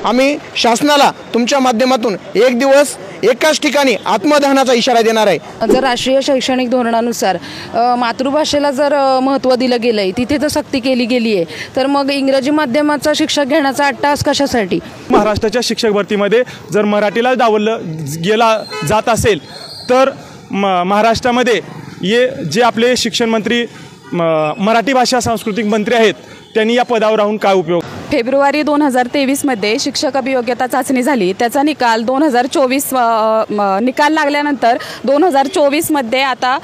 आम्ही शासनाला तुमच्या माध्यमातून एक दिवस एकाच ठिकाणी आत्मदहनाचा इशारा देणार आहे। जर राष्ट्रीय शैक्षणिक धोरणानुसार मातृभाषेला जर महत्त्व दिलं गेलं आहे, तिथे जर सक्ती केली गेली आहे, तर मग इंग्रजी माध्यमाचा शिक्षक घेण्याचा अट्टहास कशासाठी? महाराष्ट्राच्या शिक्षक भरतीमध्ये जर मराठीला डावललं गेला जात असेल तर महाराष्ट्रामध्ये जे आपले शिक्षण मंत्री मराठी भाषा सांस्कृतिक मंत्री आहेत त्यांनी या पदावर राहून काय उपयोग? फेब्रुवारी 2023मध्ये शिक्षक अभियोग्यता चाचणी झाली, त्याचा निकाल 2024 निकाल लागल्यानंतर 2024मध्ये आता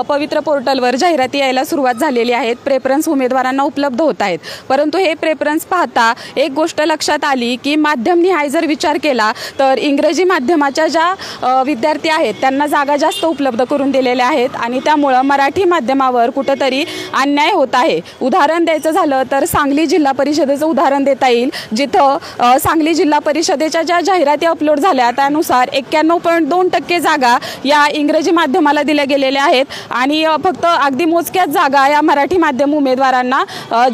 पवित्र पोर्टलवर जाहिराती यायला सुरुवात झालेली आहेत। प्रेफरन्स उमेदवारांना उपलब्ध होत आहेत, परंतु हे प्रेफरन्स पाहता एक गोष्ट लक्षात आली की माध्यमनिहाय जर विचार केला तर इंग्रजी माध्यमाच्या ज्या विद्यार्थी आहेत त्यांना जागा जास्त उपलब्ध करून दिलेल्या आहेत आणि त्यामुळं मराठी माध्यमावर कुठंतरी अन्याय होत आहे। उदाहरण द्यायचं झालं तर सांगली जिल्हा परिषदेचं उदाहरण देता येईल, जिथं सांगली जिल्हा परिषदेच्या ज्या जाहिराती अपलोड झाल्या त्यानुसार 91.2% जागा या इंग्रजी माध्यमाला दिल्या गेलेल्या आहेत आणि फक्त अगदी मोजक्याच जागा या मराठी माध्यम उमेदवारांना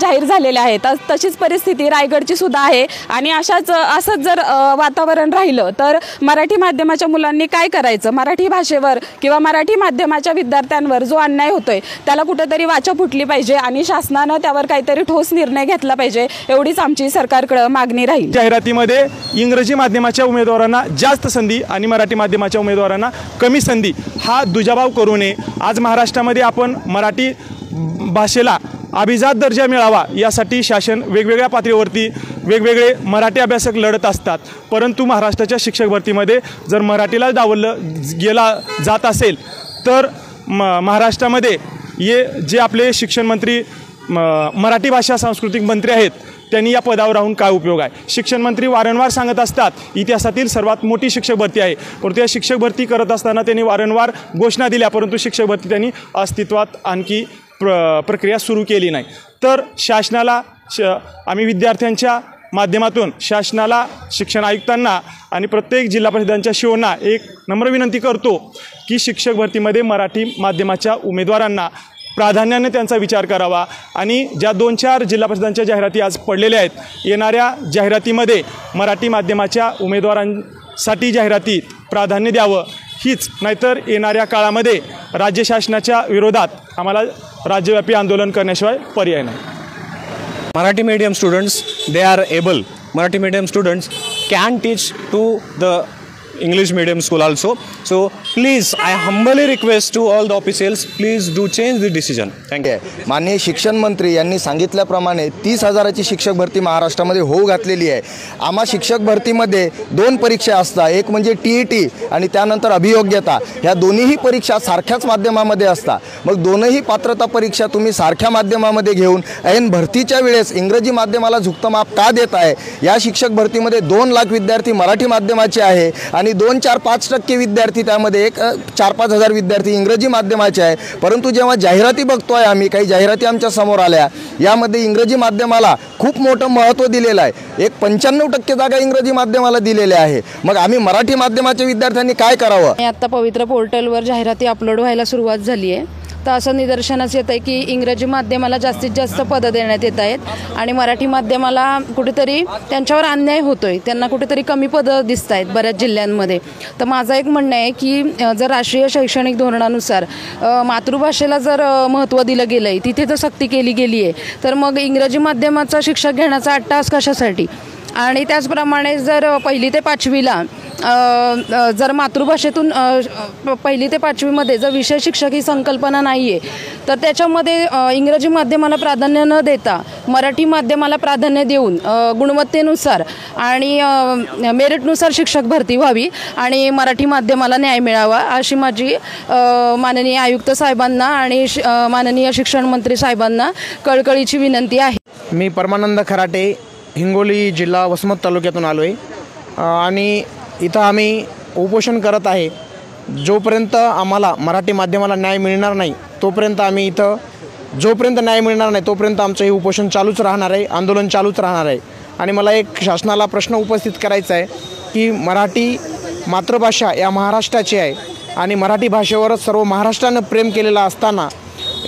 जाहीर झालेल्या आहेत। तशीच परिस्थिती रायगडची सुद्धा आहे आणि असंच जर वातावरण राहिलं तर मराठी माध्यमाच्या मुलांनी काय करायचं? मराठी भाषेवर किंवा मराठी माध्यमाच्या विद्यार्थ्यांवर जो अन्याय होतोय त्याला कुठेतरी वाचा फुटली पाहिजे आणि शासनानं त्यावर काहीतरी ठोस निर्णय घेतला पाहिजे, एवढीच आमची सरकारकडे मागणी राहील। जाहिरातीमध्ये इंग्रजी माध्यमाच्या उमेदवारांना जास्त संधी आणि मराठी माध्यमाच्या उमेदवारांना कमी संधी हा दुजाभाव करू नये। आज महाराष्ट्रामध्ये आपण मराठी भाषेला अभिजात दर्जा मिळावा यासाठी शासन वेगवेगळ्या पातळीवरती वेगवेगळे मराठी अभ्यासक लढत असतात, परंतु महाराष्ट्राच्या शिक्षक भरतीमध्ये जर मराठीला डावललं गेला जात असेल तर महाराष्ट्रामध्ये जे आपले शिक्षण मंत्री मराठी भाषा सांस्कृतिक मंत्री आहेत त्यांनी या पदावर राहून काय उपयोग आहे? शिक्षण मंत्री वारंवार सांगत असतात इतिहासातील सर्वात मोठी शिक्षक भरती आहे, परंतु या शिक्षक भरती करत असताना त्यांनी वारंवार घोषणा दिल्या, परंतु शिक्षक भरती त्यांनी अस्तित्वात आणखी प्रक्रिया सुरू केली नाही। तर शासनाला आम्ही विद्यार्थ्यांच्या माध्यमातून शासनाला, शिक्षण आयुक्तांना आणि प्रत्येक जिल्हा परिषदांच्या शिवना एक नम्र विनंती करतो की शिक्षक भरतीमध्ये मराठी माध्यमाच्या उमेदवारांना प्राधान्याने त्यांचा विचार करावा आणि ज्या 2-4 जिल्हा परिषदांच्या जाहिराती आज पडलेल्या आहेत, येणाऱ्या जाहिरातीमध्ये मराठी माध्यमाच्या उमेदवारांसाठी जाहिरातीत प्राधान्य द्यावं हीच, नाहीतर येणाऱ्या काळामध्ये राज्य शासनाच्या विरोधात आम्हाला राज्यव्यापी आंदोलन करण्याशिवाय पर्याय नाही। Marathi medium students, they are able. Marathi medium students can teach to the English medium school also. So please, I humbly request to all the officials, please do change the decision. Thank you. माननीय शिक्षण मंत्री यांनी सांगितल्याप्रमाणे 30,000ची शिक्षक भरती महाराष्ट्रामध्ये होऊ घातलेली आहे। आम्हा शिक्षक भरतीमध्ये 2 परीक्षा असतात, एक म्हणजे TET आणि त्यानंतर अभियोग्यता। ह्या दोन्हीही परीक्षा सारख्याच माध्यमामध्ये असतात, मग दोनही पात्रता परीक्षा तुम्ही सारख्या माध्यमामध्ये घेऊन ऐन भरतीच्या वेळेस इंग्रजी माध्यमाला झुकतं माप का देत आहे? या शिक्षक भरतीमध्ये 2 लाख विद्यार्थी मराठी माध्यमाचे आहे आणि 2-4-5% विद्यार्थी, त्यामध्ये 4-5 हजार विद्यार्थी इंग्रजी माध्यमाचे आहे। परंतु जेव्हा जाहिराती बघतोय आम्ही, काही जाहिराती आमच्या समोर आल्या, यामध्ये इंग्रजी माध्यमाला खूप मोठं महत्त्व दिलेलं आहे। एक 95% जागा इंग्रजी माध्यमाला दिलेल्या आहे, मग आम्ही मराठी माध्यमाच्या विद्यार्थ्यांनी काय करावं? आता पवित्र पोर्टलवर जाहिराती अपलोड व्हायला सुरुवात झाली आहे, तर असं निदर्शनास येत आहे की इंग्रजी माध्यमाला जास्तीत जास्त पदं देण्यात येत आहेत आणि मराठी माध्यमाला कुठेतरी त्यांच्यावर अन्याय होतोय, त्यांना कुठेतरी कमी पदं दिसत आहेत बऱ्याच जिल्ह्यांमध्ये। तर माझं एक म्हणणं आहे की जर राष्ट्रीय शैक्षणिक धोरणानुसार मातृभाषेला जर महत्त्व दिलं गेलं आहे, तिथे जर सक्ती केली गेली आहे, तर मग इंग्रजी माध्यमाचा शिक्षक घेण्याचा अट्टहास कशासाठी? आणि त्याचप्रमाणे जर 1ली ते 5वीला जर मातृभाषेतून 1ली ते 5वीमध्ये जर विषय शिक्षक ही संकल्पना नाही आहे, तर त्याच्यामध्ये इंग्रजी माध्यमाला प्राधान्य न देता मराठी माध्यमाला प्राधान्य देऊन गुणवत्तेनुसार आणि मेरिटनुसार शिक्षक भरती व्हावी आणि मराठी माध्यमाला न्याय मिळावा, अशी माझी माननीय आयुक्त साहेबांना आणि माननीय शिक्षण मंत्री साहेबांना कळकळीची विनंती आहे। मी परमानंद खराटे, हिंगोली जिल्हा वसमत तालुक्यातून आलो आहे आणि इथं आम्ही उपोषण करत आहे। जोपर्यंत आम्हाला मराठी माध्यमाला न्याय मिळणार नाही तोपर्यंत आम्ही इथं, जोपर्यंत न्याय मिळणार नाही तोपर्यंत आमचं हे उपोषण चालूच राहणार आहे, आंदोलन चालूच राहणार आहे। आणि मला एक शासनाला प्रश्न उपस्थित करायचा आहे की मराठी मातृभाषा या महाराष्ट्राची आहे आणि मराठी भाषेवरच सर्व महाराष्ट्रानं प्रेम केलेलं असताना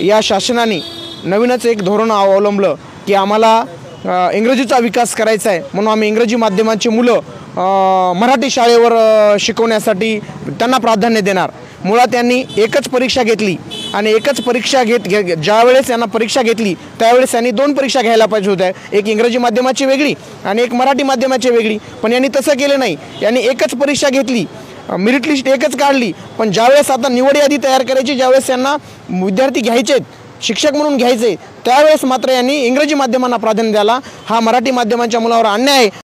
या शासनाने नवीनच एक धोरण अवलंबलं की आम्हाला इंग्रजीचा विकास करायचा आहे म्हणून आम्ही इंग्रजी माध्यमांची मुलं मराठी शाळेवर शिकवण्यासाठी त्यांना प्राधान्य देणार. मुळात त्यांनी एकच परीक्षा घेतली आणि एकच परीक्षा ज्यावेळेस यांना परीक्षा घेतली त्यावेळेस यांनी 2 परीक्षा घ्यायला पाहिजे होत्या, एक इंग्रजी माध्यमाची वेगळी आणि एक मराठी माध्यमाची वेगळी. पण यांनी तसं केलं नाही. यांनी एकच परीक्षा घेतली, मेरिट लिस्ट एकच काढली. पण ज्यावेळेस आता निवड यादी तयार करायची, ज्यावेळेस यांना विद्यार्थी घ्यायचेत, शिक्षक म्हणून घ्यायचे, त्यावेळेस मात्र यांनी इंग्रजी माध्यमांना प्राधान्य द्यायला हा मराठी माध्यमांच्या मुलावर अन्याय आहे.